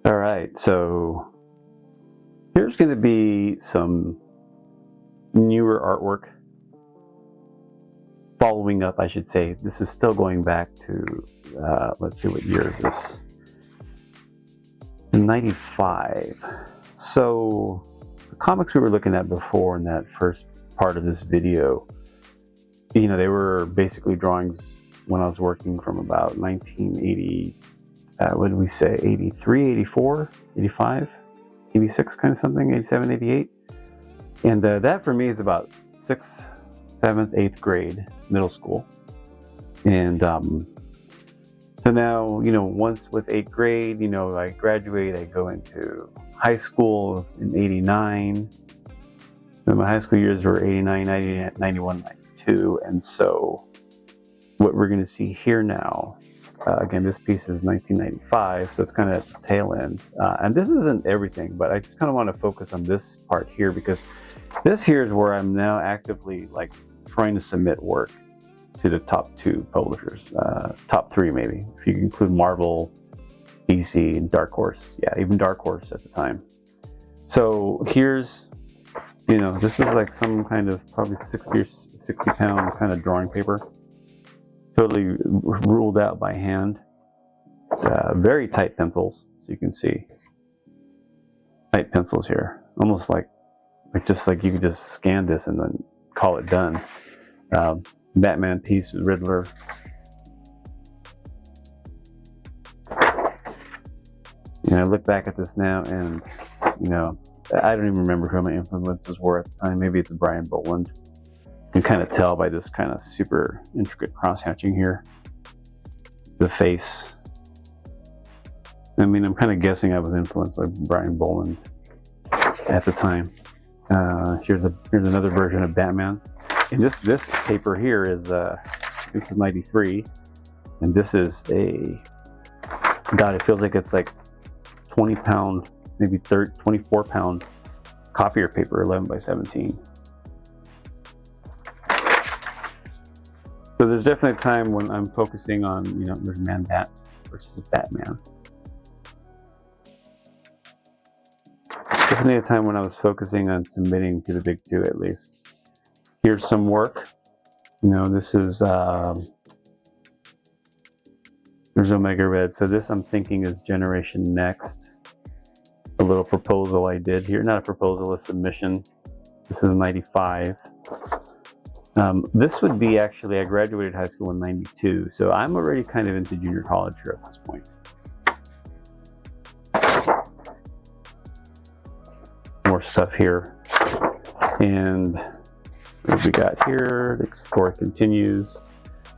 All right, so here's going to be some newer artwork. Following up, I should say. This is still going back to, let's see, what year is this? 95. So the comics we were looking at before in that first part of this video, they were basically drawings when I was working from about 1980, what did we say, 83, 84, 85, 86 kind of something, 87, 88. And that for me is about 6th, 7th, 8th grade, middle school. And so now, once with 8th grade, I graduate, I go into high school in 89. And my high school years were 89, 90, 91, 92. And so what we're going to see here now, again, this piece is 1995, so it's kind of at the tail end. And this isn't everything, but I just kind of want to focus on this part here because this here is where I'm now actively trying to submit work to the top 2 publishers, top 3 maybe, if you include Marvel, DC, and Dark Horse. Yeah, even Dark Horse at the time. So here's, this is like some kind of probably 60 or 60 pound kind of drawing paper. Totally ruled out by hand. Very tight pencils, so you can see. Tight pencils here. Almost like you could just scan this and then call it done. Batman piece with Riddler. I look back at this now and, I don't even remember who my influences were at the time. Maybe it's Brian Boland. You can kind of tell by this kind of super intricate cross-hatching here. The face. I'm kind of guessing I was influenced by Brian Boland at the time. Here's another version of Batman. And this paper here is this is 93, and this is God, it feels like it's like 20 pound, maybe 24 pound copier paper, 11 by 17. So there's definitely a time when I'm focusing on, there's Man-Bat versus Batman. Definitely a time when I was focusing on submitting to the big 2 at least. Here's some work. This is, there's Omega Red. So this I'm thinking is Generation Next. A little proposal I did here. Not a proposal, a submission. This is 95. This would be actually, I graduated high school in 92. So I'm already kind of into junior college here at this point. More stuff here. And what we got here, the story continues.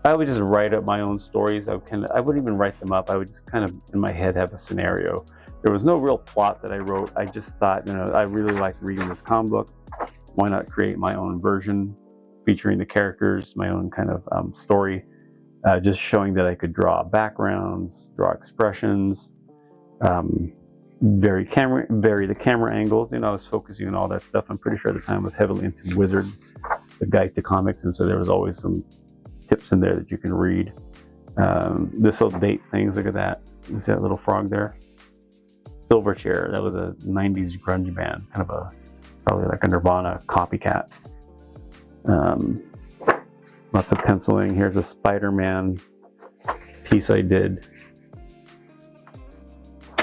I would just write up my own stories. I wouldn't even write them up. I would just kind of, in my head, have a scenario. There was no real plot that I wrote. I just thought, I really liked reading this comic book. Why not create my own version, featuring the characters, my own kind of story, just showing that I could draw backgrounds, draw expressions, vary the camera angles. I was focusing on all that stuff. I'm pretty sure at the time I was heavily into Wizard, the guide to comics, and so there was always some tips in there that you can read. This will date things. Look at that. You see that little frog there? Silverchair. That was a 90s grunge band, kind of probably like a Nirvana copycat. Lots of penciling. Here's a Spider-Man piece I did.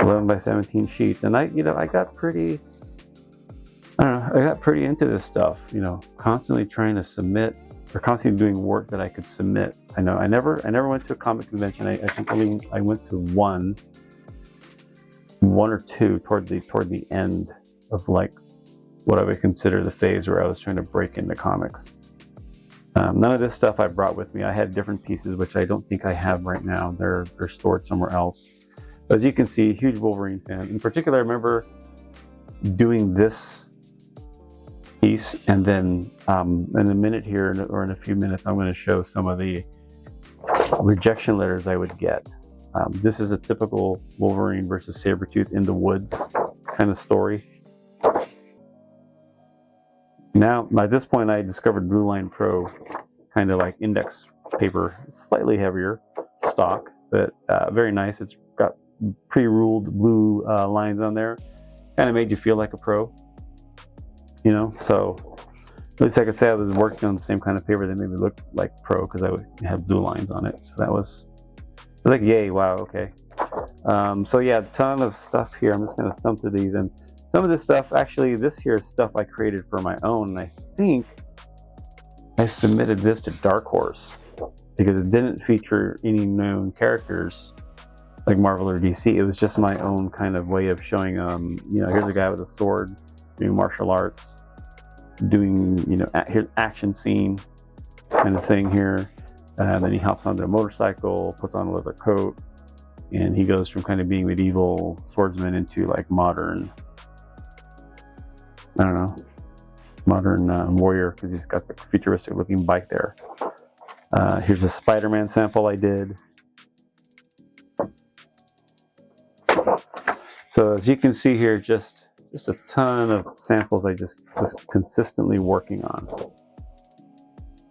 11 by 17 sheets, and I got pretty into this stuff, constantly trying to submit, or constantly doing work that I could submit. I never went to a comic convention. I think I went to one or two toward the end of what I would consider the phase where I was trying to break into comics. None of this stuff I brought with me. I had different pieces which I don't think I have right now. They're stored somewhere else. As you can see, huge Wolverine fan. In particular, I remember doing this piece, and then in a minute here, or in a few minutes, I'm going to show some of the rejection letters I would get. This is a typical Wolverine versus Sabretooth in the woods kind of story. Now, at this point, I discovered Blue Line Pro, kind of like index paper, slightly heavier stock, but very nice. It's got pre-ruled blue lines on there kind of made you feel like a pro, you know. So at least I could say I was working on the same kind of paper that made me look like pro, because I would have blue lines on it. So that was like, yay, wow, okay. So yeah, a ton of stuff here. I'm just going to thumb through these, and some of this stuff, actually, this here is stuff I created for my own. And I think I submitted this to Dark Horse because it didn't feature any known characters like Marvel or DC. It was just my own kind of way of showing, you know, here's a guy with a sword doing martial arts, doing, you know, here's action scene kind of thing here. Then he hops onto a motorcycle, puts on a leather coat, and he goes from kind of being medieval swordsman into like modern, I don't know, modern warrior, because he's got the futuristic looking bike there. Here's a Spider-Man sample I did. So as you can see here, just a ton of samples I just was consistently working on,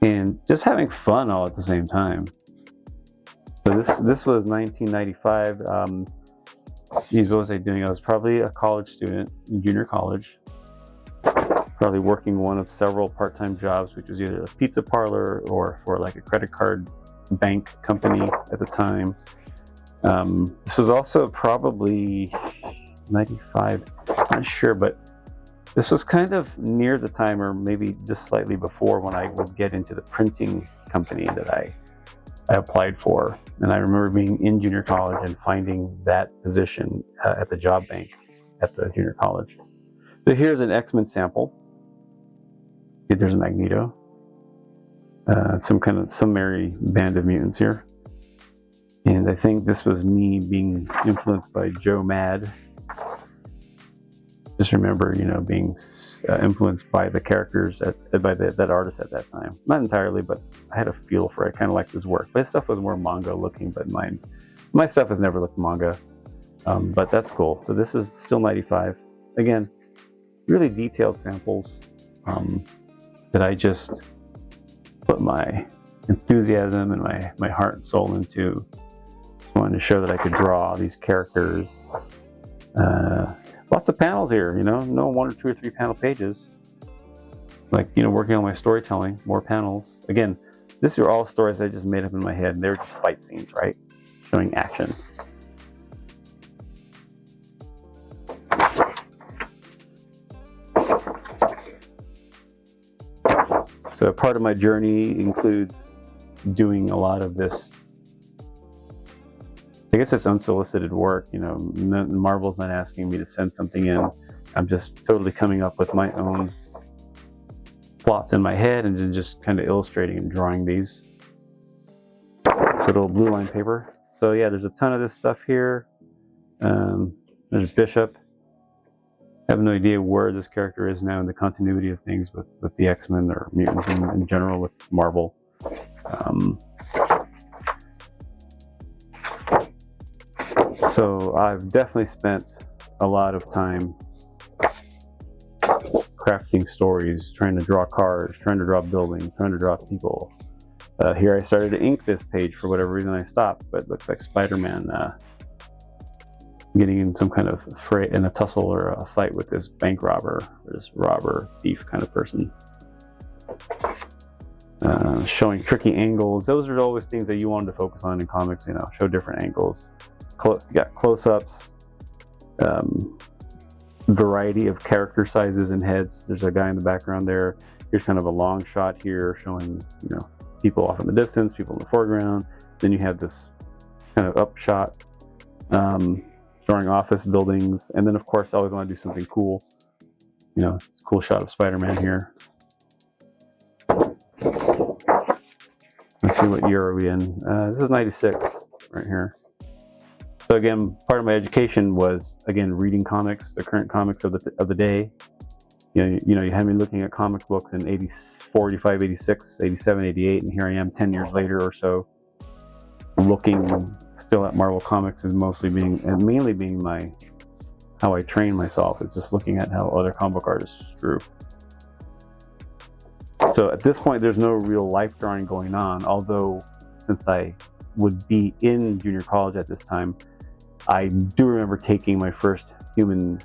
and just having fun all at the same time. So this was 1995. Geez, what was I doing? I was probably a college student in junior college, probably working one of several part-time jobs, which was either a pizza parlor or for like a credit card bank company at the time. This was also probably 95, not sure, but this was kind of near the time, or maybe just slightly before, when I would get into the printing company that I applied for. And I remember being in junior college and finding that position at the job bank at the junior college. So here's an X-Men sample. There's a Magneto, some merry band of mutants here. And I think this was me being influenced by Joe Mad. Just remember, you know, being influenced by the characters, by that artist at that time. Not entirely, but I had a feel for it. I kind of liked his work. But his stuff was more manga looking, but my stuff has never looked manga. But that's cool. So this is still 95. Again, really detailed samples that I just put my enthusiasm and my heart and soul into. Just wanted to show that I could draw these characters. Lots of panels here, you know, no 1 or 2 or 3 panel pages. Like, you know, working on my storytelling, more panels. Again, these are all stories I just made up in my head, and they're just fight scenes, right? Showing action. So part of my journey includes doing a lot of this. I guess it's unsolicited work, you know. Marvel's not asking me to send something in. I'm just totally coming up with my own plots in my head and then just kind of illustrating and drawing these. Good old blue line paper. So yeah, there's a ton of this stuff here. There's Bishop. I have no idea where this character is now in the continuity of things with the X-Men or mutants in general with Marvel. So I've definitely spent a lot of time crafting stories, trying to draw cars, trying to draw buildings, trying to draw people. Here I started to ink this page. For whatever reason I stopped, but it looks like Spider-Man getting in some kind of fray, in a tussle or a fight with this bank robber, or this robber thief kind of person. Showing tricky angles. Those are always things that you wanted to focus on in comics, you know, show different angles. You got close-ups, variety of character sizes and heads. There's a guy in the background there. Here's kind of a long shot here showing, you know, people off in the distance, people in the foreground. Then you have this kind of up shot, drawing office buildings. And then, of course, I always want to do something cool. You know, it's a cool shot of Spider-Man here. Let's see, what year are we in? This is 96 right here. So again, part of my education was, again, reading comics, the current comics of the day. You know, you had me looking at comic books in 84, 85, 86, 87, 88, and here I am 10 years later or so, looking still at Marvel Comics as mainly being how I train myself, is just looking at how other comic book artists drew. So at this point, there's no real life drawing going on, although since I would be in junior college at this time, I do remember taking my first human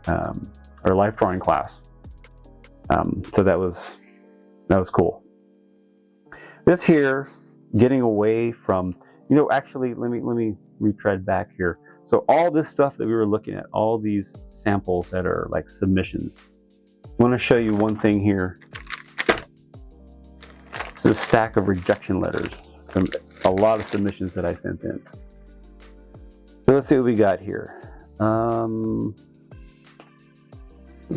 or life drawing class. So that was cool. This here, getting away from, actually, let me retread back here. So all this stuff that we were looking at, all these samples that are like submissions. I want to show you one thing here. This is a stack of rejection letters from a lot of submissions that I sent in. So let's see what we got here. What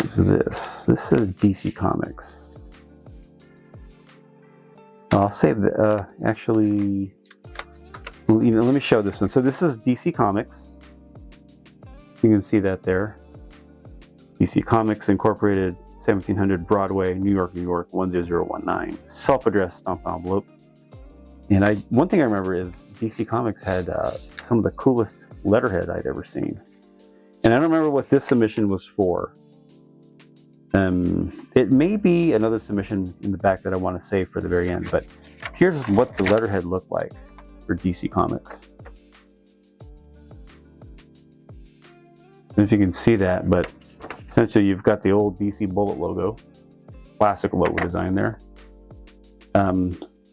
is this? This says DC Comics. I'll save the, actually, let me show this one. So this is DC Comics. You can see that there. DC Comics Incorporated, 1700 Broadway, New York, New York, 10019. Self-addressed stamp envelope. And one thing I remember is DC Comics had some of the coolest letterhead I'd ever seen. And I don't remember what this submission was for. It may be another submission in the back that I want to save for the very end, but here's what the letterhead looked like for DC Comics. I don't know if you can see that, but essentially you've got the old DC Bullet logo, classic logo design there.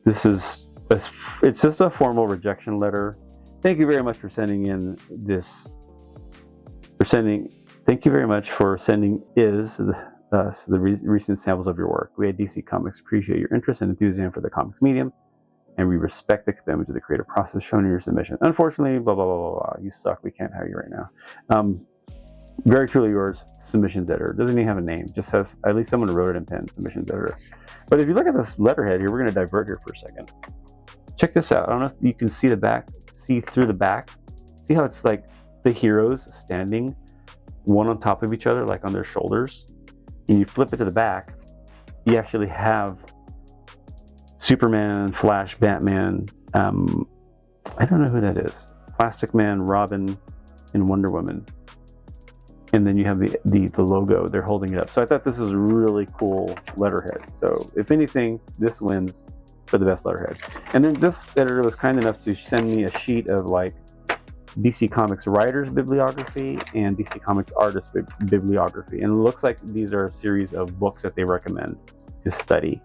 It's just a formal rejection letter. Thank you very much for sending in this. Thank you very much for sending us the recent samples of your work. We at DC Comics appreciate your interest and enthusiasm for the comics medium, and we respect the commitment to the creative process shown in your submission. Unfortunately, blah, blah, blah, blah, blah. You suck. We can't hire you right now. Very truly yours, submissions editor. Doesn't even have a name. Just says, at least someone wrote it in pen, submissions editor. But if you look at this letterhead here, we're going to divert here for a second. Check this out. I don't know if you can see the back, see through the back. See how it's like the heroes standing one on top of each other, like on their shoulders. And you flip it to the back, you actually have Superman, Flash, Batman, I don't know who that is, Plastic Man, Robin, and Wonder Woman. And then you have the logo, they're holding it up. So I thought this was a really cool letterhead. So if anything, this wins for the best letterhead. And then this editor was kind enough to send me a sheet of like DC Comics writers bibliography and DC Comics artist bibliography. And it looks like these are a series of books that they recommend to study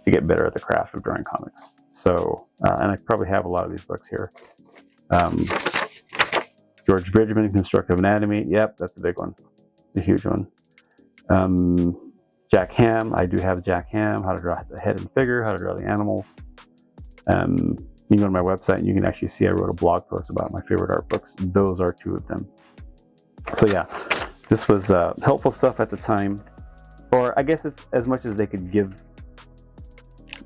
to get better at the craft of drawing comics. So, and I probably have a lot of these books here. George Bridgman, Constructive Anatomy. Yep, that's a big one. It's a huge one. Jack Ham. I do have Jack Ham, How to Draw the Head and Figure, How to Draw the Animals. You can go to my website and you can actually see I wrote a blog post about my favorite art books. Those are two of them. So yeah, this was helpful stuff at the time. Or I guess it's as much as they could give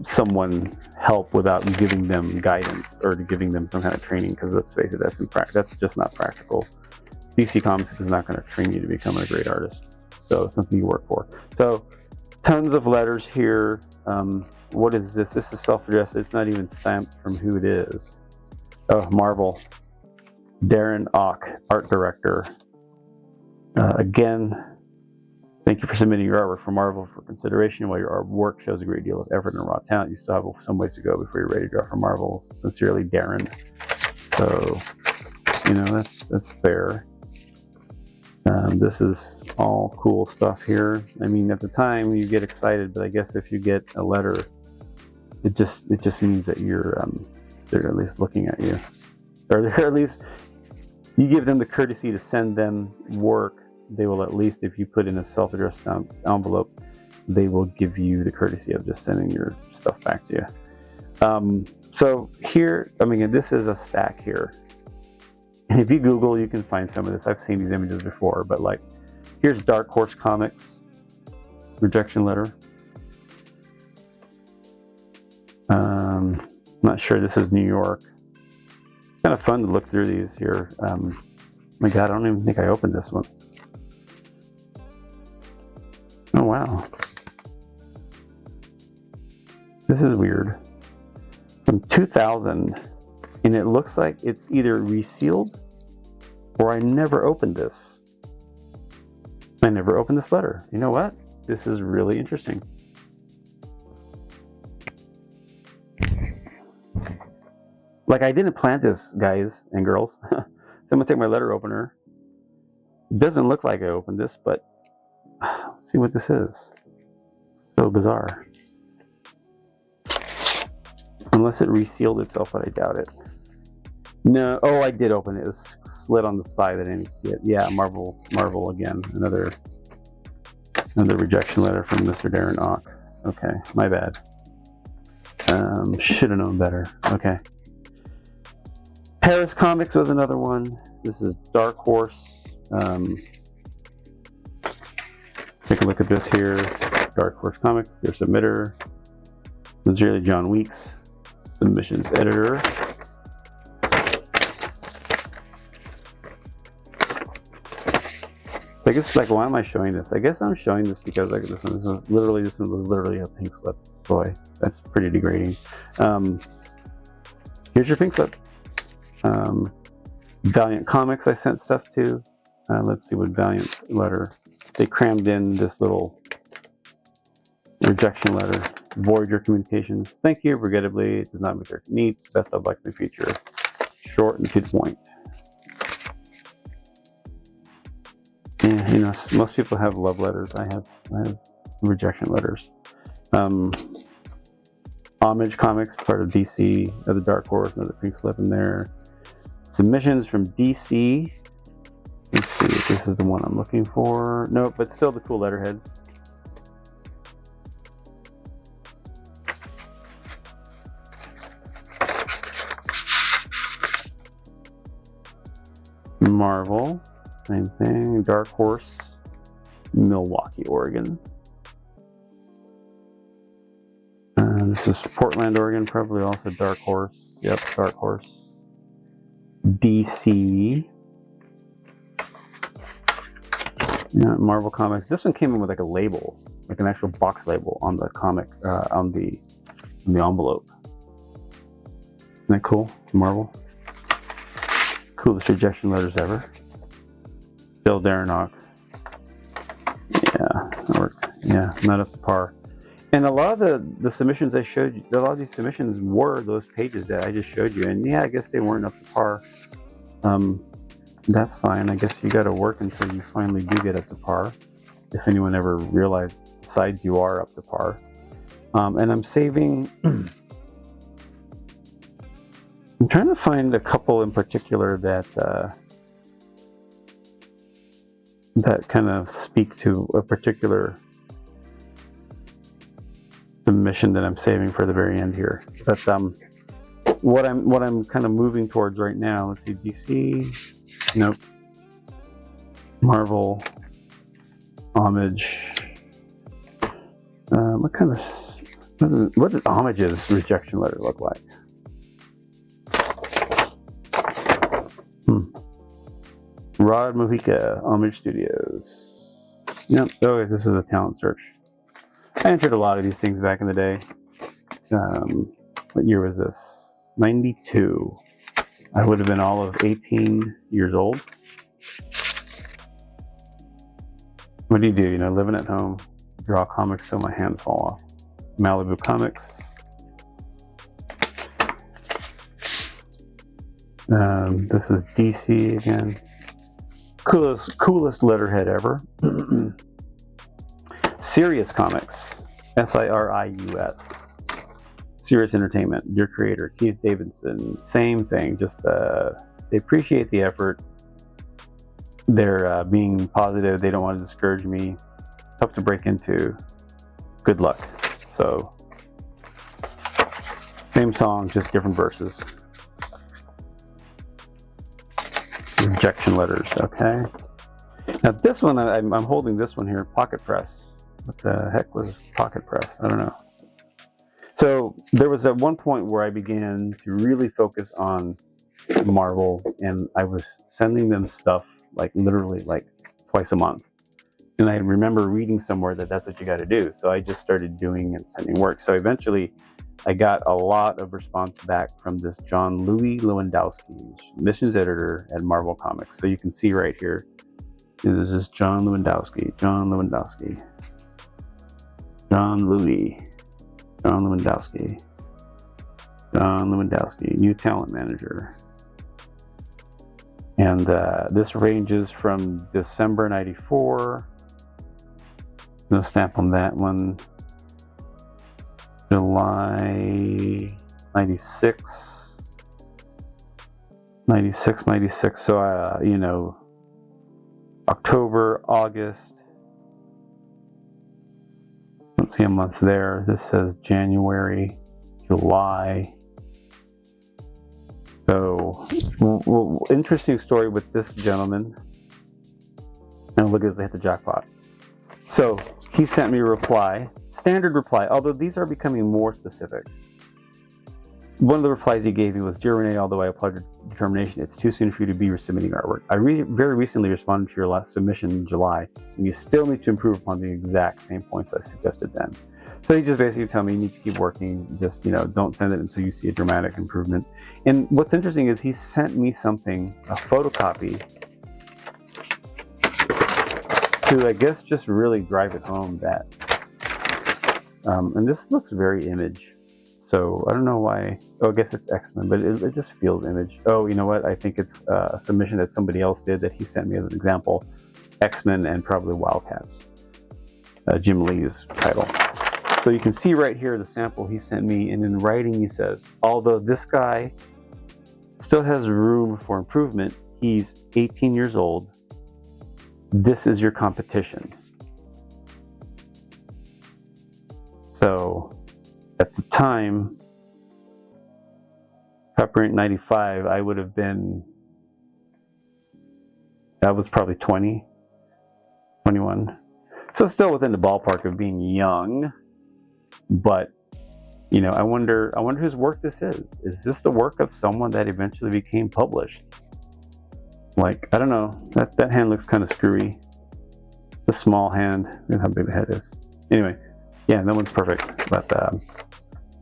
someone help without giving them guidance or giving them some kind of training, because let's face it, that's just not practical. DC Comics is not going to train you to become a great artist. So it's something you work for. So tons of letters here. What is this? This is self-addressed. It's not even stamped from who it is. Oh, Marvel. Darren Ock, art director. Again, thank you for submitting your artwork for Marvel for consideration. While your work shows a great deal of effort and raw talent, you still have some ways to go before you're ready to draw for Marvel. Sincerely, Darren. So, that's fair. This is all cool stuff here. I mean, at the time you get excited, but I guess if you get a letter, it just means that they're at least looking at you, or they're at least, you give them the courtesy to send them work. They will, at least if you put in a self-addressed envelope, they will give you the courtesy of just sending your stuff back to you. So here, this is a stack here. And if you Google, you can find some of this. I've seen these images before, but like, here's Dark Horse Comics, rejection letter. Not sure, this is New York. Kind of fun to look through these here. My God, I don't even think I opened this one. Oh, wow. This is weird. From 2000. And it looks like it's either resealed or I never opened this. I never opened this letter. You know what? This is really interesting. Like, I didn't plant this, guys and girls. So I'm gonna take my letter opener. It doesn't look like I opened this, but let's see what this is. So bizarre. Unless it resealed itself, but I doubt it. No, oh, I did open it. It was slid on the side. I didn't see it. Yeah, Marvel again. Another rejection letter from Mr. Darren Ock. Okay, my bad. Should have known better. Okay. Paris Comics was another one. This is Dark Horse. Take a look at this here. Dark Horse Comics, their submitter. Sincerely, John Weeks. Submissions editor. So I guess, like, why am I showing this? I guess I'm showing this because, like, this one was literally a pink slip. Boy, that's pretty degrading. Here's your pink slip. Valiant Comics I sent stuff to. Let's see what Valiant's letter. They crammed in this little rejection letter. Voyager Communications. Thank you. Regrettably, it does not meet your needs. Best of luck in the future. Short and to the point. Yeah, you know, most people have love letters. I have rejection letters. Homage Comics, part of DC, the Dark Horse, another pink slip in there. Submissions from DC. Let's see if this is the one I'm looking for. Nope, but still the cool letterhead. Marvel, same thing. Dark Horse, Milwaukee, Oregon. This is Portland, Oregon, probably also Dark Horse. Yep, Dark Horse. DC. Yeah, Marvel Comics. This one came in with like a label, like an actual box label on the comic, on the envelope. Isn't that cool? Marvel. Coolest rejection letters ever. Still Darren Ock. Yeah, that works. Yeah, not up to par. And a lot of the submissions I showed you, a lot of these submissions were those pages that I just showed you. And yeah, I guess they weren't up to par. That's fine. I guess you got to work until you finally do get up to par. If anyone ever decides you are up to par. And I'm saving. I'm trying to find a couple in particular that kind of speak to a particular submission that I'm saving for the very end here. But what I'm kind of moving towards right now. Let's see, DC. Nope. Marvel. Homage. What did Homage's rejection letter look like? Rod Mojica, Homage Studios. Yep. Oh, this is a talent search. I entered a lot of these things back in the day. What year was this? 92. I would have been all of 18 years old. What do? You know, living at home, draw comics till my hands fall off. Malibu Comics. This is DC again. Coolest letterhead ever. Sirius Comics. Sirius. Sirius Entertainment. Dear creator, Keith Davidson. Same thing. Just they appreciate the effort. They're being positive. They don't want to discourage me. It's tough to break into. Good luck. So, same song, just different verses. Rejection letters, okay. Now this one, I'm holding this one here, Pocket Press. What the heck was Pocket Press? I don't know. So there was at one point where I began to really focus on Marvel, and I was sending them stuff like literally like twice a month. And I remember reading somewhere that that's what you got to do. So I just started doing and sending work. So eventually I got a lot of response back from this John Louis Lewandowski, missions editor at Marvel Comics. So you can see right here, this is John Lewandowski, John Lewandowski, new talent manager. And this ranges from December 94, no stamp on that one, July 96, 96. So, you know, October, August. Don't see a month there. This says January, July. So, interesting story with this gentleman. And look at this, I hit the jackpot. So, he sent me a reply, standard reply, although these are becoming more specific. One of the replies he gave me was, "Dear Renee, although I applaud your determination, it's too soon for you to be resubmitting artwork. I very recently responded to your last submission in July, and you still need to improve upon the exact same points I suggested then." So he just basically told me, you need to keep working, just, you know, don't send it until you see a dramatic improvement. And what's interesting is he sent me something, a photocopy, to, I guess, just really drive it home that, and this looks very Image. So I don't know why. Oh, I guess it's X-Men, but it just feels Image. Oh, you know what? I think it's a submission that somebody else did that he sent me as an example. X-Men and probably Wildcats. Jim Lee's title. So you can see right here the sample he sent me, and in writing he says, although this guy still has room for improvement, he's 18 years old, this is your competition. So at the time, copyright 95, I would have been, I was probably 20, 21. So still within the ballpark of being young, but, you know, I wonder whose work this is. Is this the work of someone that eventually became published? Like, I don't know, that hand looks kind of screwy. The small hand, look how big the head is. Anyway, yeah, that one's perfect, but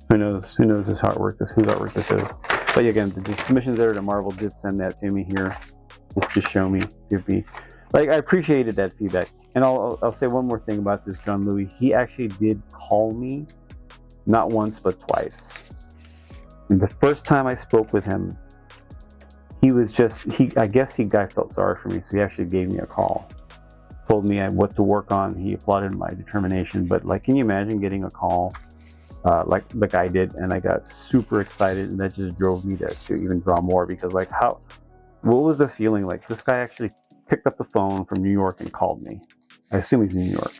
who knows whose artwork this is. But yeah, again, the submissions editor to Marvel did send that to me here, just to show me, give me, like, I appreciated that feedback. And I'll say one more thing about this John Louis. He actually did call me, not once, but twice. And the first time I spoke with him, he was just, I guess guy felt sorry for me, so he actually gave me a call. Told me what to work on. He applauded my determination. But, like, can you imagine getting a call like I did, and I got super excited, and that just drove me to even draw more, because, like, what was the feeling? Like, this guy actually picked up the phone from New York and called me. I assume he's in New York.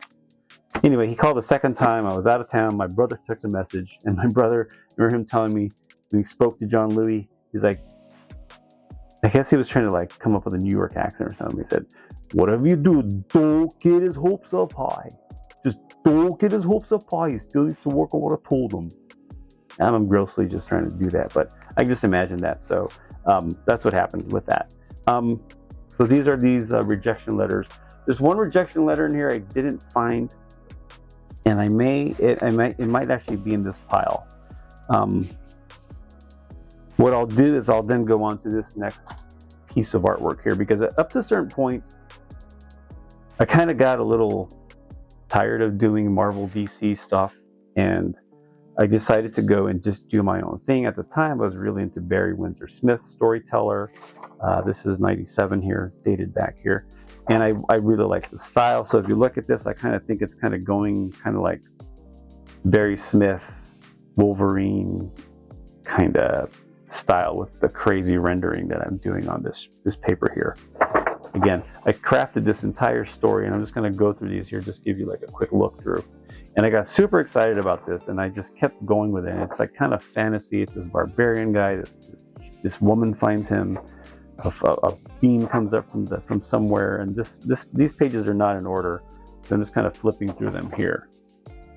Anyway, he called the second time. I was out of town. My brother took the message, and my brother, I remember him telling me when he spoke to John Louis, he's like, I guess he was trying to, like, come up with a New York accent or something. He said, "Whatever you do, don't get his hopes up high. Just don't get his hopes up high. He still needs to work on what I told him." And I'm grossly just trying to do that, but I can just imagine that. So that's what happened with that. So these are these rejection letters. There's one rejection letter in here I didn't find, and it might actually be in this pile. What I'll do is I'll then go on to this next piece of artwork here, because up to a certain point, I kind of got a little tired of doing Marvel DC stuff, and I decided to go and just do my own thing. At the time, I was really into Barry Windsor Smith, storyteller. This is 97 here, dated back here. And I really like the style. So if you look at this, I kind of think it's kind of going kind of like Barry Smith, Wolverine kind of style with the crazy rendering that I'm doing on this paper here. Again, I crafted this entire story, and I'm just going to go through these here, just give you like a quick look through. And I got super excited about this, and I just kept going with it. And it's like kind of fantasy. It's this barbarian guy. This woman finds him. A beam comes up from somewhere, and these pages are not in order. So I'm just kind of flipping through them here.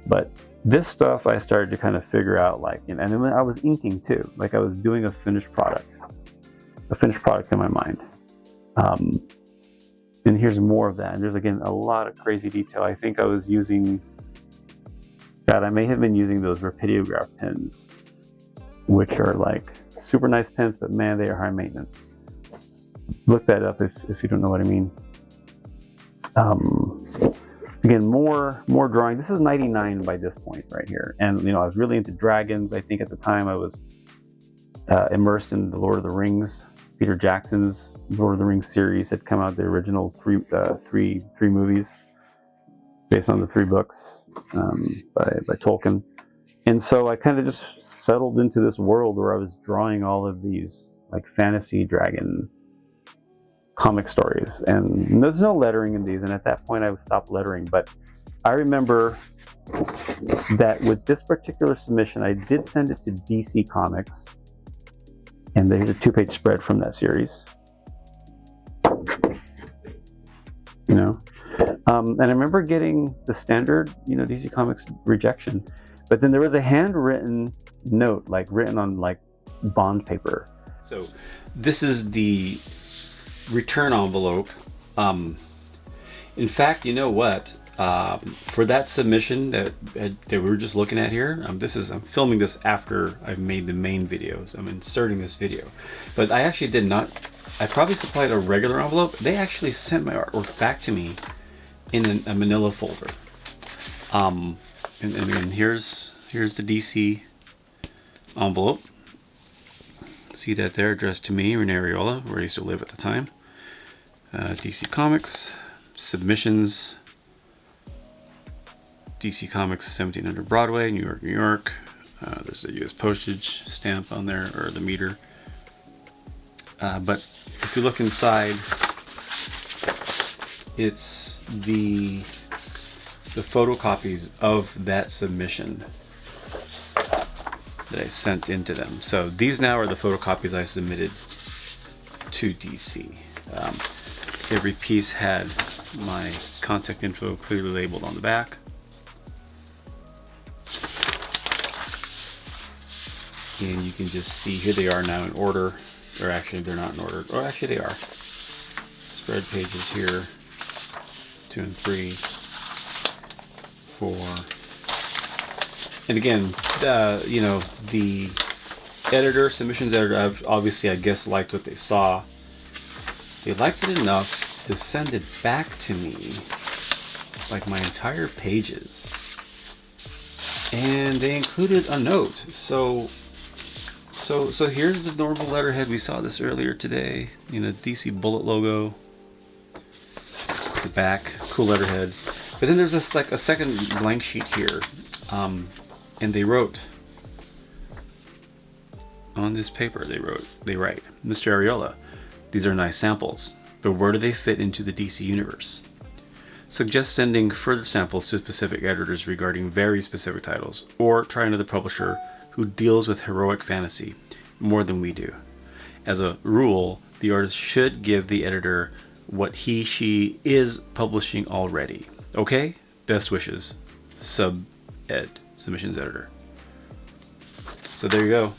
But this stuff I started to kind of figure out, like, and then I was inking too. Like, I was doing a finished product in my mind. And here's more of that. And there's, again, a lot of crazy detail. I think I was using, God, I may have been using those Rapidograph pens, which are like super nice pens, but man, they are high maintenance. Look that up if you don't know what I mean. Again, more drawing. This is 99 by this point right here. And, you know, I was really into dragons. I think at the time I was immersed in the Lord of the Rings Peter Jackson's Lord of the Rings series had come out, the original three movies based on the 3 books by Tolkien. And so I kind of just settled into this world where I was drawing all of these like fantasy dragon comic stories. And there's no lettering in these, and at that point I would stop lettering. But I remember that with this particular submission, I did send it to DC Comics, and there's a 2-page spread from that series. You know, and I remember getting the standard, DC Comics rejection, but then there was a handwritten note, like written on like bond paper. So this is the return envelope. In fact, you know what? For that submission that we were just looking at here, I'm filming this after I've made the main videos. I'm inserting this video, but I actually did not. I probably supplied a regular envelope. They actually sent my artwork back to me in a manila folder. And again, here's the DC envelope. See that there, addressed to me, Rene Ariola, where I used to live at the time. DC Comics, submissions, DC Comics, 1700 Broadway, New York, New York. There's a U.S. postage stamp on there, or the meter. But if you look inside, it's the photocopies of that submission that I sent into them. So these now are the photocopies I submitted to DC. Every piece had my contact info clearly labeled on the back. And you can just see here they are now in order. Or actually they're not in order. Or actually they are. Spread pages here. 2 and 3. 4. And again, the editor, submissions editor, obviously I guess liked what they saw. They liked it enough to send it back to me, like my entire pages. And they included a note. So here's the normal letterhead. We saw this earlier today. DC bullet logo. The back, cool letterhead. But then there's this like a second blank sheet here. And they wrote on this paper, they write, Mr. Ariola, these are nice samples, but where do they fit into the DC universe? Suggest sending further samples to specific editors regarding very specific titles, or try another publisher who deals with heroic fantasy more than we do. As a rule, the artist should give the editor what she is publishing already. Okay? Best wishes. Submissions editor. So there you go.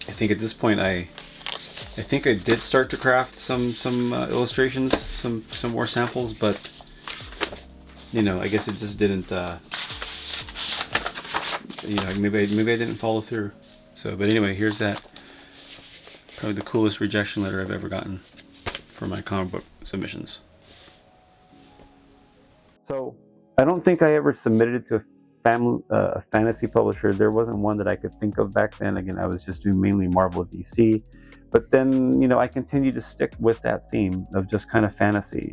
I think at this point I think I did start to craft some illustrations, some more samples, but I guess it just didn't. Maybe I didn't follow through. So, but anyway, here's that. Probably the coolest rejection letter I've ever gotten for my comic book submissions. So I don't think I ever submitted it to a fantasy publisher. There wasn't one that I could think of back then. Again, I was just doing mainly Marvel DC. But then, I continued to stick with that theme of just kind of fantasy,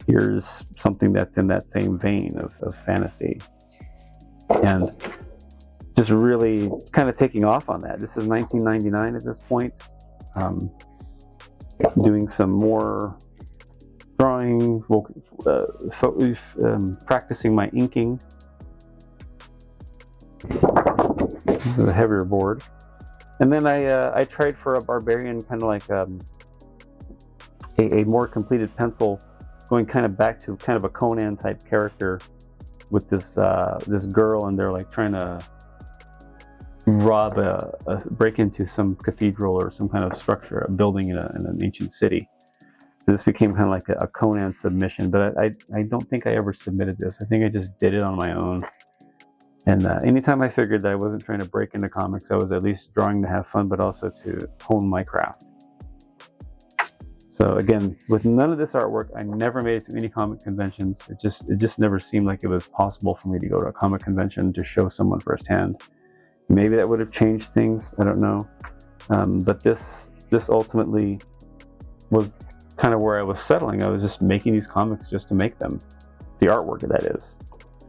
Here's something that's in that same vein of fantasy. And just really, it's kind of taking off on that. This is 1999 at this point. Doing some more drawing, practicing my inking. This is a heavier board. And then I tried for a barbarian, kind of like a more completed pencil, going kind of back to kind of a Conan type character with this girl, and they're like trying to break into some cathedral or some kind of structure, a building in an ancient city. So this became kind of like a Conan submission, but I don't think I ever submitted this. I think I just did it on my own. And anytime I figured that I wasn't trying to break into comics, I was at least drawing to have fun, but also to hone my craft. So again, with none of this artwork, I never made it to any comic conventions. It just never seemed like it was possible for me to go to a comic convention to show someone firsthand. Maybe that would have changed things, I don't know. But this this ultimately was kind of where I was settling. I was just making these comics just to make them, the artwork that is,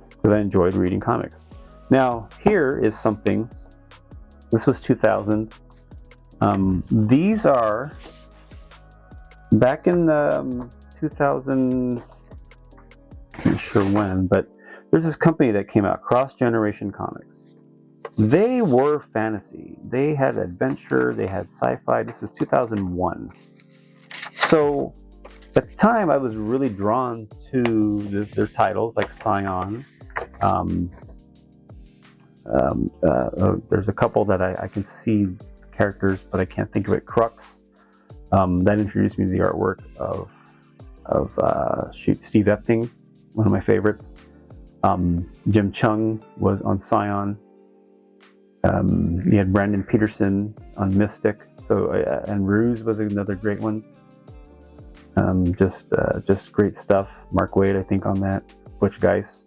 because I enjoyed reading comics. Now here is something. This was 2000. These are back in 2000. I'm not sure when, but there's this company that came out, Cross Generation Comics. They were fantasy. They had adventure. They had sci-fi. This is 2001. So at the time, I was really drawn to their titles, like Scion. There's a couple that I can see characters, but I can't think of it. Crux. That introduced me to the artwork of Steve Epting, one of my favorites. Jim Chung was on Scion. You had Brandon Peterson on Mystic. So and Ruse was another great one. Just great stuff. Mark Waid, I think, on that. Butch Geis,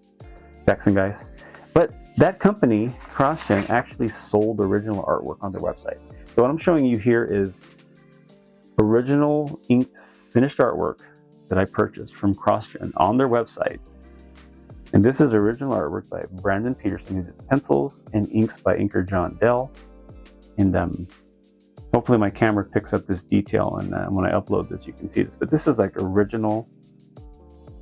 Jackson Geis. But that company, CrossGen, actually sold original artwork on their website. So what I'm showing you here is original inked finished artwork that I purchased from CrossGen on their website. And this is original artwork by Brandon Peterson, who did pencils, and inks by inker John Dell. And hopefully my camera picks up this detail, and when I upload this, you can see this. But this is like original,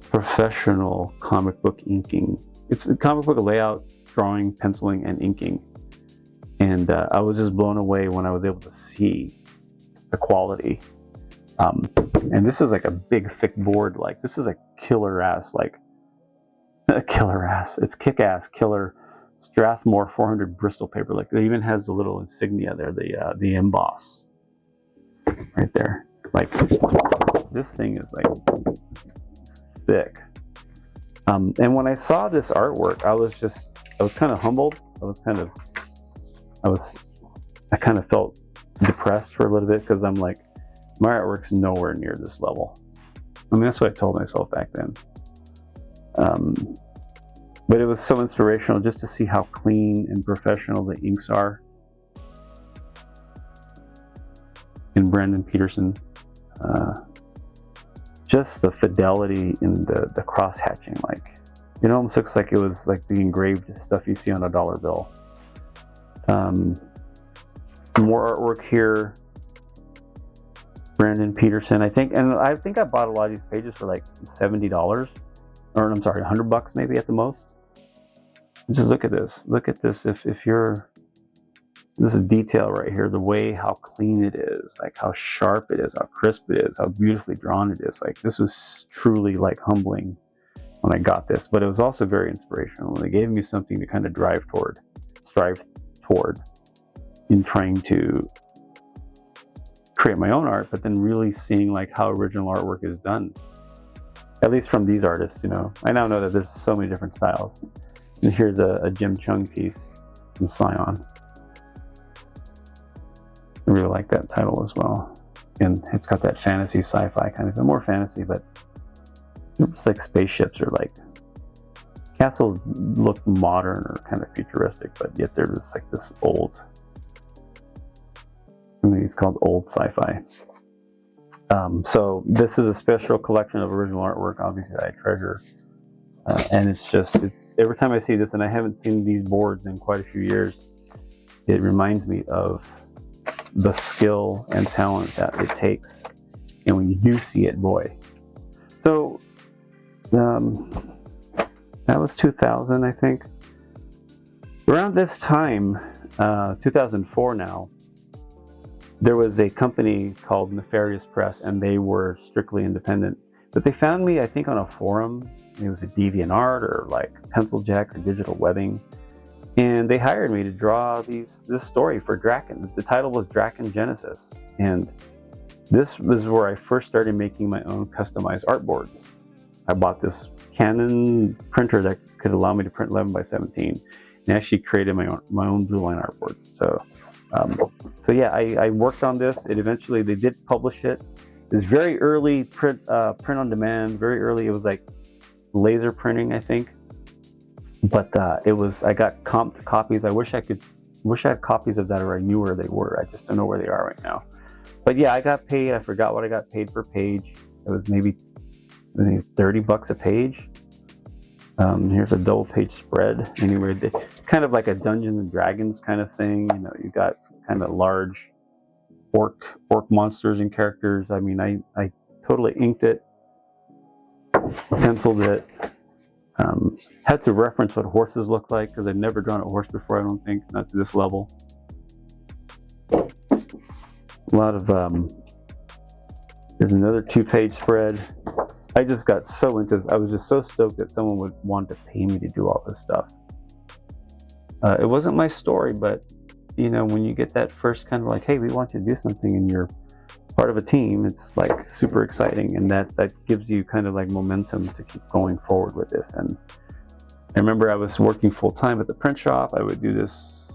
professional comic book inking. It's a comic book layout, drawing, penciling, and inking. And I was just blown away when I was able to see the quality. And this is like a big, thick board. Like, this is a killer ass, like, killer ass. It's kick-ass killer Strathmore 400 Bristol paper. Like, it even has the little insignia there, the emboss right there. Like, this thing is like thick. And when I saw this artwork, I was kind of humbled. I kind of felt depressed for a little bit, because I'm like, my artwork's nowhere near this level. I mean, that's what I told myself back then. But it was so inspirational just to see how clean and professional the inks are. And Brandon Peterson, just the fidelity in the cross hatching, like, it almost looks like it was like the engraved stuff you see on a dollar bill. More artwork here. Brandon Peterson, I think I bought a lot of these pages for like $70, or I'm sorry, $100 maybe at the most. Just look at this. Look at this. If you're, this is detail right here. The way how clean it is, like how sharp it is, how crisp it is, how beautifully drawn it is. Like, this was truly like humbling when I got this, but it was also very inspirational. And it gave me something to kind of strive toward in trying to create my own art, but then really seeing like how original artwork is done, at least from these artists. You know, I now know that there's so many different styles. And here's a Jim Chung piece in Scion. I really like that title as well. And it's got that fantasy sci-fi kind of, more fantasy, but it's like spaceships, or like castles look modern or kind of futuristic, but yet they're just like this old, I mean, it's called old sci-fi. So this is a special collection of original artwork, obviously, that I treasure. And it's every time I see this, and I haven't seen these boards in quite a few years, it reminds me of the skill and talent that it takes. And when you do see it, boy. So that was 2000, I think. Around this time, 2004 now, there was a company called Nefarious Press, and they were strictly independent. But they found me, I think, on a forum. It was a DeviantArt or like Pencil Jack or Digital Webbing. And they hired me to draw this story for Draken. The title was Draken Genesis. And this was where I first started making my own customized artboards. I bought this Canon printer that could allow me to print 11 by 17, and actually created my own blue line artboards. So yeah, I worked on this. They did publish it. It was very early print on demand. Very early. It was like laser printing, I think. But I got comped copies. I wish I had copies of that, or I knew where they were. I just don't know where they are right now. But yeah, I got paid. I forgot what I got paid per page. It was maybe $30 a page. Here's a double page spread. Anyway, kind of like a Dungeons and Dragons kind of thing. You know, you got kind of large orc monsters and characters. I mean, I totally inked it, penciled it. Had to reference what horses look like because I'd never drawn a horse before. I don't think, not to this level. A lot of there's another 2-page spread. I just got so into this. I was just so stoked that someone would want to pay me to do all this stuff. It wasn't my story, but you know, when you get that first kind of like, hey, we want you to do something, and you're part of a team, it's like super exciting, and that gives you kind of like momentum to keep going forward with this. And I remember I was working full time at the print shop. I would do this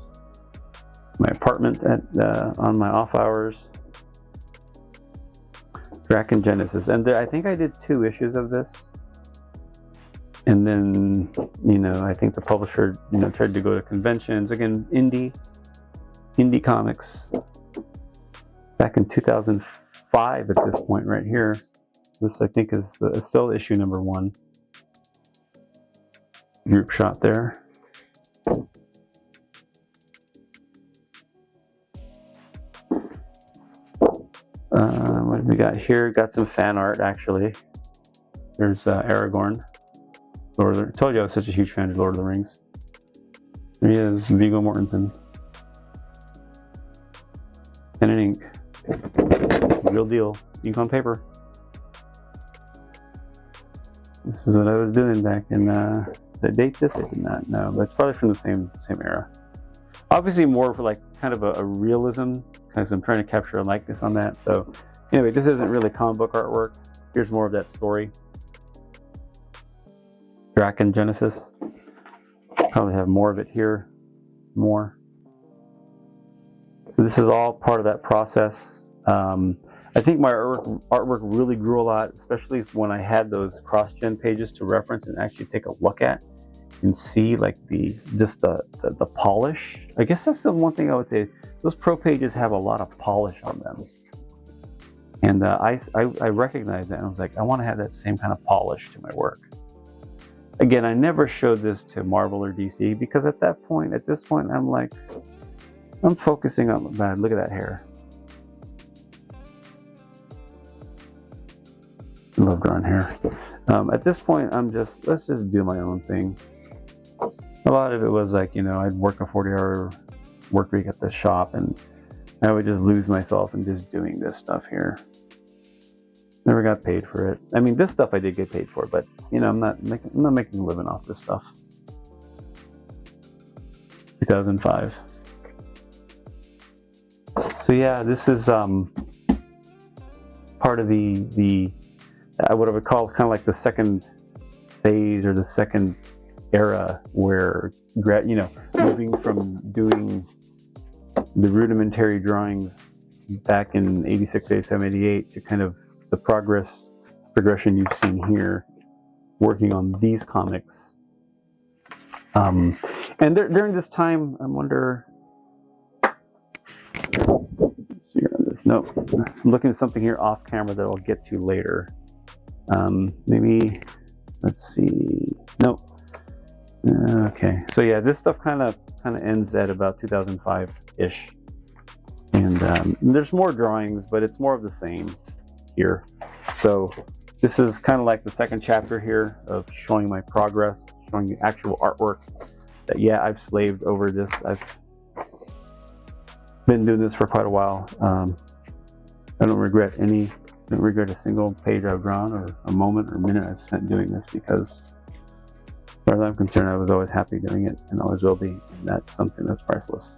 in my apartment on my off hours. Draken Genesis, and I think I did 2 issues of this, and then you know, I think the publisher, you know, tried to go to conventions again, indie comics back in 2005 at this point right here. This I think is still issue number 1. Group shot there. What have we got here? Got some fan art actually. There's Aragorn. I told you I was such a huge fan of Lord of the Rings. There he is, Viggo Mortensen. Pen and ink. Real deal. Ink on paper. This is what I was doing back in the date this I did not know, but it's probably from the same era. Obviously more for like kind of a realism, because I'm trying to capture a likeness on that. So anyway, this isn't really comic book artwork. Here's more of that story. Draken Genesis. Probably have more of it here. More. So this is all part of that process. I think my artwork really grew a lot, especially when I had those cross-gen pages to reference and actually take a look at and see like the polish. I guess that's the one thing I would say. Those pro pages have a lot of polish on them. And I recognized that, and I was like, I want to have that same kind of polish to my work. Again, I never showed this to Marvel or DC because at this point, I'm like, I'm focusing on, man, look at that hair. I love drawing hair. At this point, let's just do my own thing. A lot of it was like, you know, I'd work a 40-hour work week at the shop, and I would just lose myself in just doing this stuff here. Never got paid for it. I mean, this stuff I did get paid for, but you know, I'm not making a living off this stuff. 2005. So yeah, this is part of the what I would call kind of like the second phase or the second era, where, you know, moving from doing the rudimentary drawings back in 86, 87, 88 to kind of the progression you've seen here, working on these comics. And during this time, I wonder, let's see here on this note, I'm looking at something here off camera that I'll get to later. Maybe, let's see, nope. Okay, so yeah, this stuff kind of ends at about 2005-ish. And there's more drawings, but it's more of the same here. So this is kind of like the second chapter here of showing my progress, showing you actual artwork that, yeah, I've slaved over this. I've been doing this for quite a while. I don't regret a single page I've drawn or a moment or minute I've spent doing this, because as far as I'm concerned, I was always happy doing it and always will be. And that's something that's priceless.